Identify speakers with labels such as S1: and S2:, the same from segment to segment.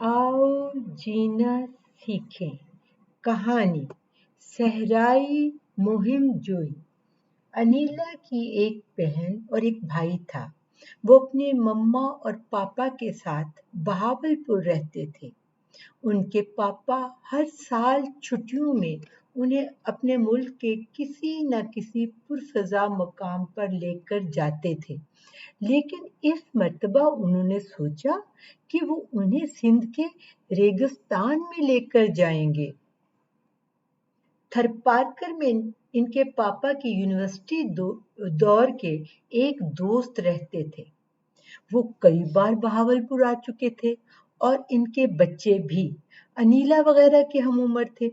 S1: आओ जीना सीखें। कहानी सहराई मुहिम जोई। अनीला की एक बहन और एक भाई था। वो अपने मम्मा और पापा के साथ बहावलपुर रहते थे। उनके पापा हर साल छुट्टियों में उन्हें अपने मुल्क के किसी न किसी पुरफज़ा मकाम पर लेकर जाते थे, लेकिन इस मर्तबा उन्होंने सोचा कि वो उन्हें सिंध के रेगिस्तान में लेकर जाएंगे। थरपारकर में इनके पापा की यूनिवर्सिटी दौर के एक दोस्त रहते थे। वो कई बार बहावलपुर आ चुके थे और इनके बच्चे भी अनीला वगैरह के हम उम्र थे।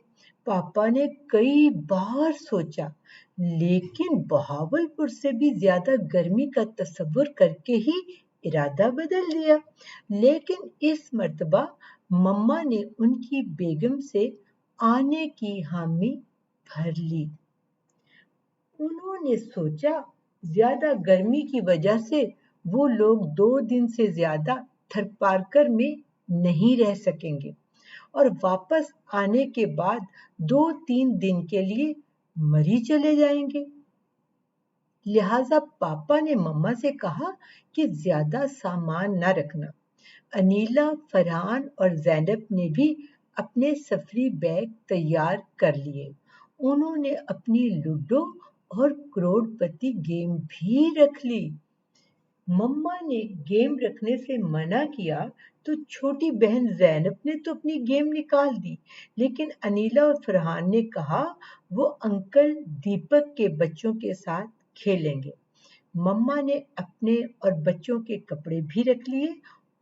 S1: पापा ने कई बार सोचा, लेकिन बहावलपुर से भी ज्यादा गर्मी का तस्वुर करके ही इरादा बदल दिया। लेकिन इस मर्तबा मम्मा ने उनकी बेगम से आने की हामी भर ली। उन्होंने सोचा ज्यादा गर्मी की वजह से वो लोग 2 दिन से ज्यादा थरपारकर में नहीं रह सकेंगे और वापस आने के बाद 2-3 दिन के लिए मरी चले जाएंगे। लिहाजा पापा ने मम्मा से कहा कि ज्यादा सामान न रखना। अनीला, फरहान और ज़ैनब ने भी अपने सफरी बैग तैयार कर लिए। उन्होंने अपनी लूडो और करोड़पति गेम भी रख ली। मम्मा ने गेम रखने से मना किया तो छोटी बहन ज़ैनब ने तो अपनी गेम निकाल दी, लेकिन अनीला और फरहान ने कहा वो अंकल दीपक के बच्चों के साथ खेलेंगे। मम्मा ने अपने और बच्चों के कपड़े भी रख लिए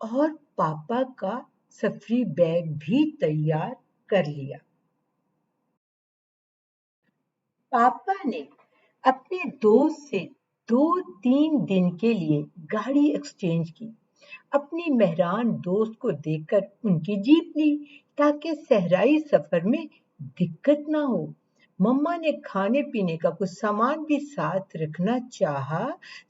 S1: और पापा का सफरी बैग भी तैयार कर लिया। पापा ने अपने दोस्त से 2-3 दिन के लिए गाड़ी एक्सचेंज की। अपनी मेहरान दोस्त को देकर उनकी जीप ली ताकि सहराई सफर में दिक्कत ना हो। मम्मा ने खाने पीने का कुछ सामान भी साथ रखना चाहा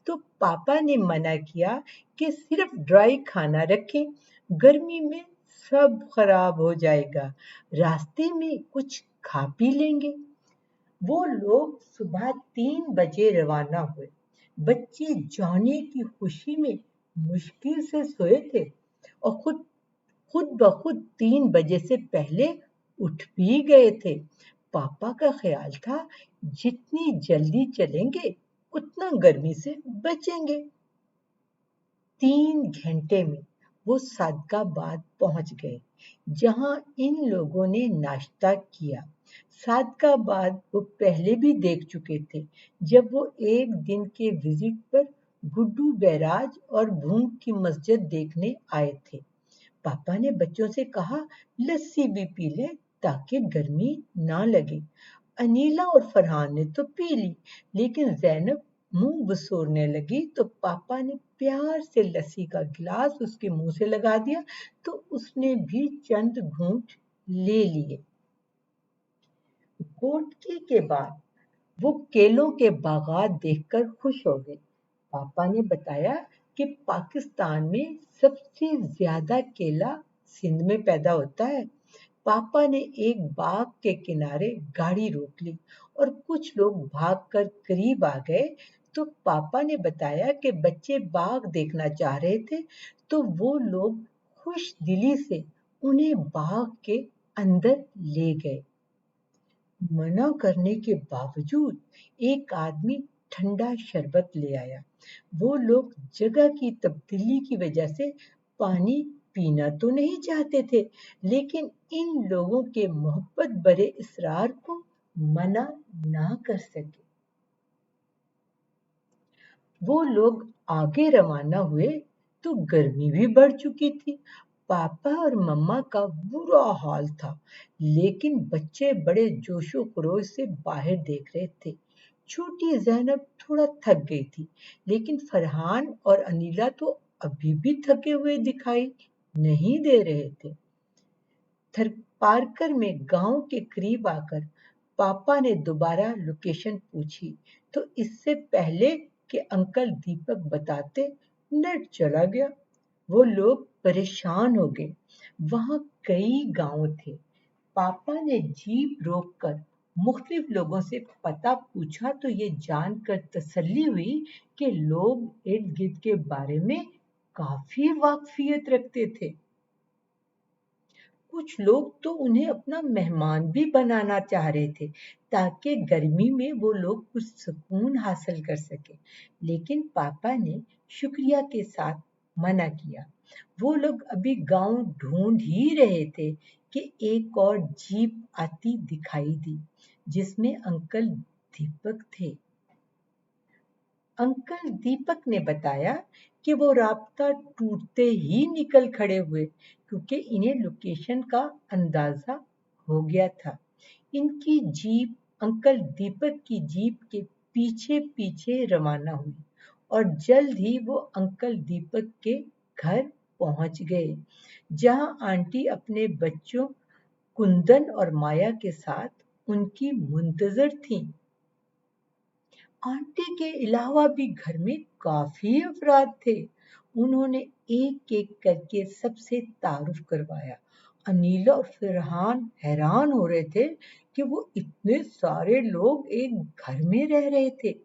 S1: तो पापा ने मना किया कि सिर्फ ड्राई खाना रखें, गर्मी में सब खराब हो जाएगा, रास्ते में कुछ खा पी लेंगे। वो लोग सुबह 3 बजे रवाना हुए। बच्चे जाने की खुशी में मुश्किल से सोए थे और खुद ब खुद 3 बजे से पहले उठ भी गए थे। पापा का ख्याल था जितनी जल्दी चलेंगे उतना गर्मी से बचेंगे। 3 घंटे में वो सादकाबाद पहुंच गए, जहां इन लोगों ने नाश्ता किया। सादकाबाद वो पहले भी देख चुके थे जब वो एक दिन के विजिट पर गुड्डू बैराज और भूख की मस्जिद देखने आए थे। पापा ने बच्चों से कहा लस्सी भी पी लें ताकि गर्मी ना लगे। अनीला और फरहान ने तो पी ली, लेकिन ज़ैनब मुंह बसोरने लगी तो पापा ने प्यार से लस्सी का गिलास उसके मुंह से लगा दिया तो उसने भी चंद घूंट ले लिए। कोटकी के बाद वो केलों के बागात देखकर खुश हो गए। पापा ने बताया कि पाकिस्तान में सबसे ज्यादा केला सिंध में पैदा होता है। पापा ने एक बाग के किनारे गाड़ी रोक ली और कुछ लोग भागकर करीब आ गए तो पापा ने बताया कि बच्चे बाग देखना चाह रहे थे तो वो लोग खुश दिली से उन्हें बाग के अंदर ले गए। मना करने के बावजूद एक आदमी ठंडा शरबत ले आया। वो लोग जगह की तब्दीली की वजह से पानी पीना तो नहीं चाहते थे, लेकिन इन लोगों के मोहब्बत भरे इसरार को मना ना कर सके। वो लोग आगे रवाना हुए तो गर्मी भी बढ़ चुकी थी। पापा और मम्मा का बुरा हाल था, लेकिन बच्चे बड़े जोशो खरोश से बाहर देख रहे थे। छोटी ज़ैनब थोड़ा थक गई थी, लेकिन फरहान और अनीला तो अभी भी थके हुए दिखाई नहीं दे रहे थे। थरपारकर में गांव के करीब आकर पापा ने दोबारा लोकेशन पूछी तो इससे पहले कि अंकल दीपक बताते नेट चला गया। वो लोग परेशान हो गए। वहां कई गांव थे। पापा ने जीप रोककर मुख्तलिफ लोगों से पता पूछा तो ये जानकर तसल्ली हुई कि लोग इर्द गिर्द के बारे में काफी वाकफियत रखते थे। कुछ लोग तो उन्हें अपना मेहमान भी बनाना चाह रहे थे ताकि गर्मी में वो लोग कुछ सुकून हासिल कर सके, लेकिन पापा ने शुक्रिया के साथ मना किया। वो लोग अभी गांव ढूंढ ही रहे थे कि एक और जीप आती दिखाई दी जिसमें अंकल दीपक थे। अंकल दीपक ने बताया कि वो रास्ता टूटते ही निकल खड़े हुए क्योंकि इन्हें लोकेशन का अंदाजा हो गया था। इनकी जीप अंकल दीपक की जीप के पीछे पीछे रवाना हुई और जल्द ही वो अंकल दीपक के घर पहुंच गए, जहां आंटी अपने बच्चों कुंदन और माया के साथ उनकी मुंतजर थीं। आंटी के अलावा भी घर में काफी अफराद थे। उन्होंने एक एक करके सबसे तारुफ करवाया। अनीला और फरहान हैरान हो रहे थे कि वो इतने सारे लोग एक घर में रह रहे थे।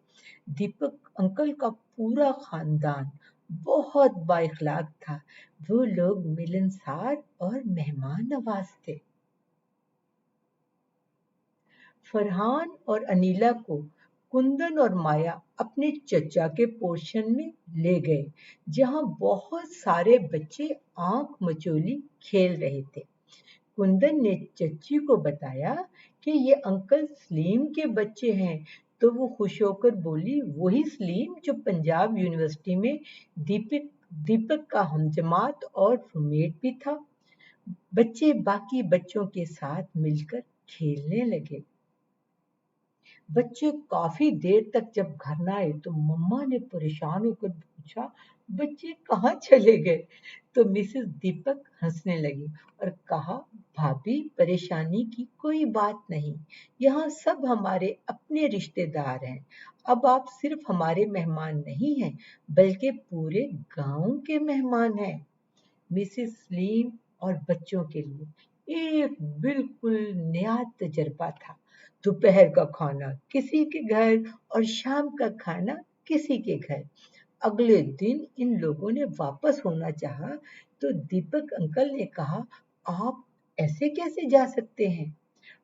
S1: दीपक अंकल का पूरा खानदान बहुत बाइखलाक था। वो लोग मिलनसार और मेहमान नवाज थे। फरहान और अनीला को कुंदन और माया अपने चचा के पोर्शन में ले गए, जहां बहुत सारे बच्चे आंख मचोली खेल रहे थे। कुंदन ने चच्ची को बताया कि ये अंकल सलीम के बच्चे हैं, तो वो खुश होकर बोली, वही सलीम जो पंजाब यूनिवर्सिटी में दीपक दीपक का हमजमात और रूममेट भी था। बच्चे बाकी बच्चों के साथ मिलकर खेलने लगे। बच्चे काफी देर तक जब घर न आए तो मम्मा ने परेशान होकर पूछा, बच्चे कहाँ चले गए? तो मिसेस दीपक हंसने लगी और कहा, भाभी परेशानी की कोई बात नहीं, यहाँ सब हमारे अपने रिश्तेदार हैं। अब आप सिर्फ हमारे मेहमान नहीं हैं बल्कि पूरे गांव के मेहमान हैं। मिसेस सलीम और बच्चों के लिए एक बिल्कुल नया तजर्बा था। दोपहर का खाना किसी के घर और शाम का खाना किसी के घर। अगले दिन इन लोगों ने वापस होना चाहा तो दीपक अंकल ने कहा, आप ऐसे कैसे जा सकते हैं?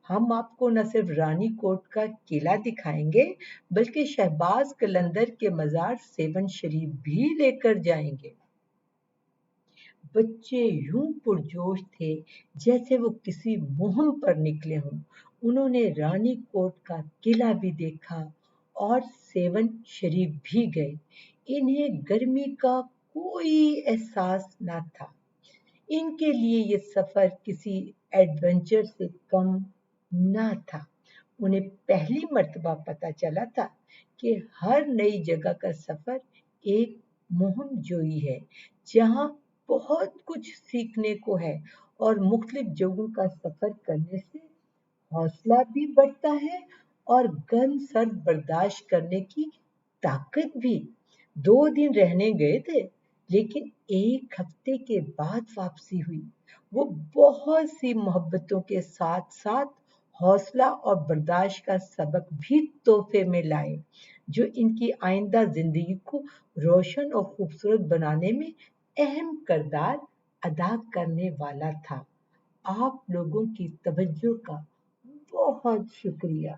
S1: हम आपको न सिर्फ रानी कोट का किला दिखाएंगे बल्कि शहबाज कलंदर के मजार सेवन शरीफ भी लेकर जाएंगे। बच्चे यूं पुरजोश थे जैसे वो किसी मुहिम पर निकले हों। उन्होंने रानी कोट का किला भी देखा और सेवन शरीफ भी गए। इन्हें गर्मी का कोई एहसास न था। इनके लिए ये सफर किसी एडवेंचर से कम न था। उन्हें पहली मर्तबा पता चला था कि हर नई जगह का सफर एक मुहिम जोई है, जहां बहुत कुछ सीखने को है और मुख्तलिफ जगहों का सफर करने से हौसला भी बढ़ता है और गर्म सर्द बर्दाश्त करने की ताकत भी। 2 दिन रहने गए थे लेकिन एक हफ्ते के बाद वापसी हुई। वो बहुत सी मोहब्बतों के साथ साथ हौसला और बर्दाश्त का सबक भी तोहफे में लाए, जो इनकी आइंदा जिंदगी को रोशन और खूबसूरत बनाने में अहम किरदार अदा करने वाला था। आप लोगों की तवज्जो का बहुत शुक्रिया।